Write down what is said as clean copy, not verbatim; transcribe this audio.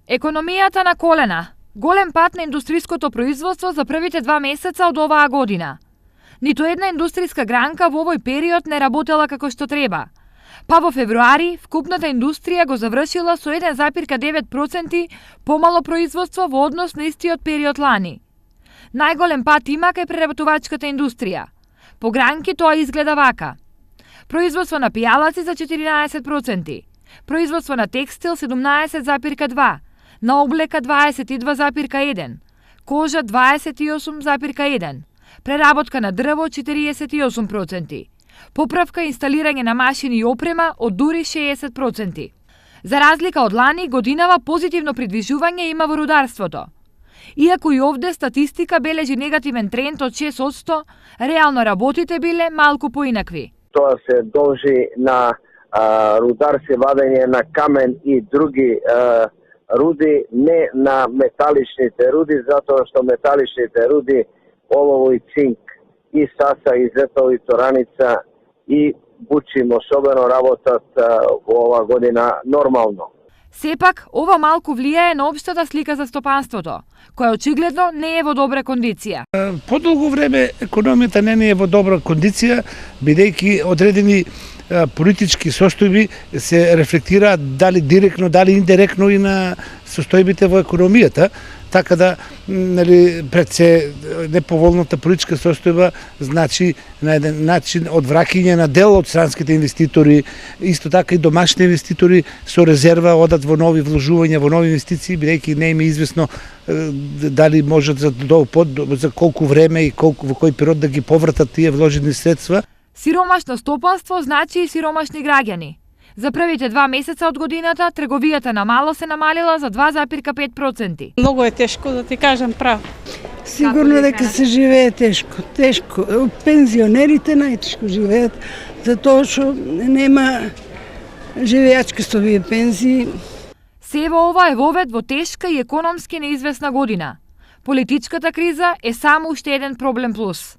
Економијата на колена. Голем пат на индустријското производство за првите 2 месеца од оваа година. Ниту една индустријска гранка во овој период не работела како што треба. Па во февруари, вкупната индустрија го завршила со 1,9% помало производство во однос на истиот период лани. Најголем пат има кај преработувачката индустрија. По гранки тоа изгледа вака. Производство на пијалаци за 14%, производство на текстил 17,2%, на облека 22,1%, кожа 28,1%, преработка на дрво 48%, поправка и инсталирање на машини и опрема од дури 60%. За разлика од лани, годинава позитивно придвижување има во рударството. Иако и овде статистика бележи негативен тренд од 6%, реално работите биле малку поинакви. Тоа се должи на рударски вадење на камен и други руди, не на металичните руди, затоа што металичните руди, олово и цинк, и саса, и зетово, и тораница, и бучим особено работат во ова година нормално. Сепак, ова малку влијае на општата слика за стопанството, која очигледно не е во добра кондиција. Подолго време економијата не е во добра кондиција, бидејќи одредени политички состојби се рефлектираат дали директно, дали индиректно и на состојбите во економијата, така да пред се неповолната политичка состојба значи на еден начин одвраќање на дел од странските инвеститори, исто така и домашни инвеститори со резерва одат во нови вложувања, во нови инвестиции, бидејќи не им е известно дали можат за колку време и во кој период да ги повратат тие вложени средства. Сиромашно стопанство значи и сиромашни граѓани. За првите 2 месеца од годината трговијата на мало се намалила за 2,5%. Многу е тешко, да ти кажам право. Сигурно дека се живее тешко. Тешко. Пензионерите најтешко живеат, затоа што нема живеачки со овие пензии. Сево ова е вовед во тешка и економски неизвестна година. Политичката криза е само уште еден проблем плюс.